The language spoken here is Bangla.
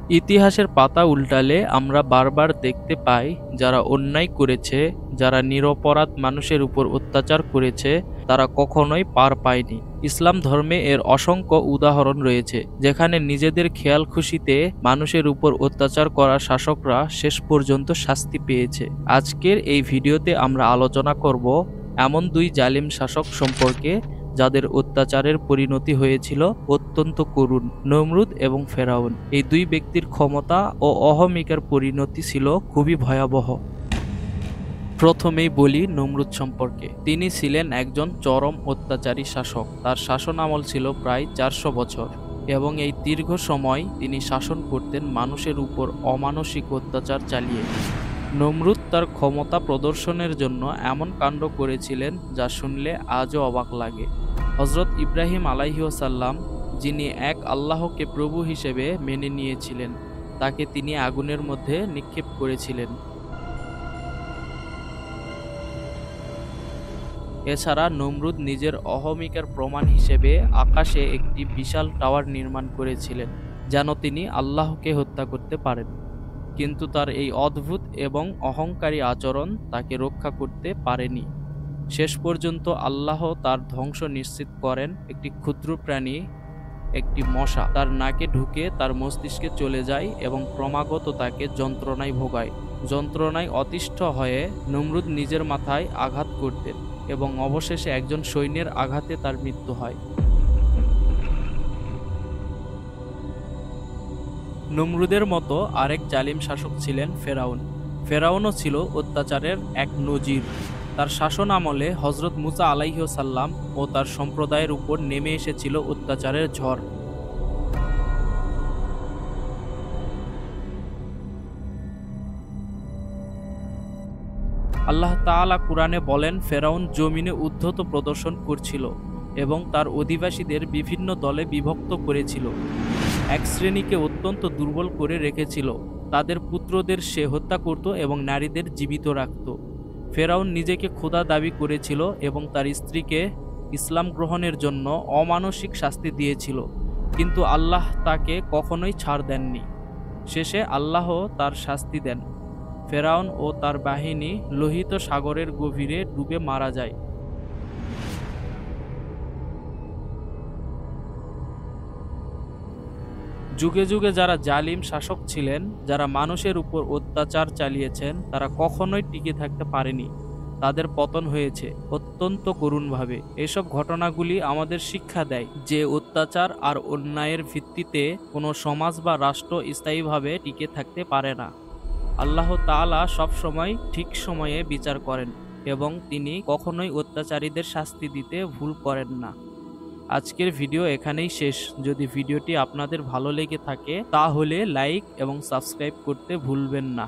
ইতিহাসের পাতা উল্টালে আমরা বারবার দেখতে পাই যারা অন্যায় করেছে, যারা নিরপরাধ মানুষের উপর অত্যাচার করেছে, তারা কখনোই পার পায়নি। ইসলাম ধর্মে এর অসংখ্য উদাহরণ রয়েছে, যেখানে নিজেদের খেয়াল খুশিতে মানুষের উপর অত্যাচার করা শাসকরা শেষ পর্যন্ত শাস্তি পেয়েছে। আজকের এই ভিডিওতে আমরা আলোচনা করব এমন দুই জালিম শাসক সম্পর্কে যাদের অত্যাচারের পরিণতি হয়েছিল অত্যন্ত করুণ, নমরুদ এবং ফেরাউন। এই দুই ব্যক্তির ক্ষমতা ও অহমিকার পরিণতি ছিল খুবই ভয়াবহ। প্রথমেই বলি নমরুদ সম্পর্কে। তিনি ছিলেন একজন চরম অত্যাচারী শাসক। তার শাসন আমল ছিল প্রায় 400 বছর এবং এই দীর্ঘ সময় তিনি শাসন করতেন মানুষের উপর অমানসিক অত্যাচার চালিয়ে। নমরুদ তার ক্ষমতা প্রদর্শনের জন্য এমন কাণ্ড করেছিলেন যা শুনলে আজও অবাক লাগে। হযরত ইব্রাহিম আলাইহিসসালাম, যিনি এক আল্লাহকে প্রভু হিসেবে মেনে নিয়েছিলেন, তাকে তিনি আগুনের মধ্যে নিক্ষেপ করেছিলেন। এছাড়া নমরুদ নিজের অহমিকার প্রমাণ হিসেবে আকাশে একটি বিশাল টাওয়ার নির্মাণ করেছিলেন, যেন তিনি আল্লাহকে হত্যা করতে পারেন। কিন্তু তার এই অদ্ভুত এবং অহংকারী আচরণ তাকে রক্ষা করতে পারেনি। শেষ পর্যন্ত আল্লাহ তার ধ্বংস নিশ্চিত করেন। একটি ক্ষুদ্র প্রাণী, একটি মশা, তার নাকে ঢুকে তার মস্তিষ্কে চলে যায় এবং ক্রমাগত তাকে যন্ত্রণায় ভোগায়। যন্ত্রণায় অতিষ্ঠ হয়ে নমরুদ নিজের মাথায় আঘাত করতেন এবং অবশেষে একজন সৈন্যের আঘাতে তার মৃত্যু হয়। নমরুদের মতো আরেক জালিম শাসক ছিলেন ফেরাউন। ফেরাউনও ছিল অত্যাচারের এক নজির। তার শাসন আমলে হযরত মুসা আলাইহিসসালাম ও তার সম্প্রদায়ের উপর নেমে এসেছিল অত্যাচারের ঝড়। আল্লাহ তাআলা কুরআনে বলেন, ফেরাউন জমিনে উদ্ধত প্রদর্শন করছিল এবং তার অধিবাসীদের বিভিন্ন দলে বিভক্ত করেছিল। এক শ্রেণীকে অত্যন্ত দুর্বল করে রেখেছিল। তাদের পুত্রদের সে হত্যা করত এবং নারীদের জীবিত রাখত। ফেরাউন নিজেকে খোদা দাবি করেছিল এবং তার স্ত্রীকে ইসলাম গ্রহণের জন্য অমানসিক শাস্তি দিয়েছিল, কিন্তু আল্লাহ তাকে কখনোই ছাড় দেননি। শেষে আল্লাহ তার শাস্তি দেন। ফেরাউন ও তার বাহিনী লোহিত সাগরের গভীরে ডুবে মারা যায়। যুগে যুগে যারা জালিম শাসক ছিলেন, যারা মানুষের উপর অত্যাচার চালিয়েছেন, তারা কখনোই টিকে থাকতে পারেনি। তাদের পতন হয়েছে অত্যন্ত করুণভাবে। এসব ঘটনাগুলি আমাদের শিক্ষা দেয় যে অত্যাচার আর অন্যায়ের ভিত্তিতে কোনো সমাজ বা রাষ্ট্র স্থায়ীভাবে টিকে থাকতে পারে না। আল্লাহ তাআলা সবসময় ঠিক সময়ে বিচার করেন এবং তিনি কখনোই অত্যাচারীদের শাস্তি দিতে ভুল করেন না। আজকের ভিডিও এখানেই শেষ। যদি ভিডিওটি আপনাদের ভালো লেগে থাকে তাহলে লাইক এবং সাবস্ক্রাইব করতে ভুলবেন না।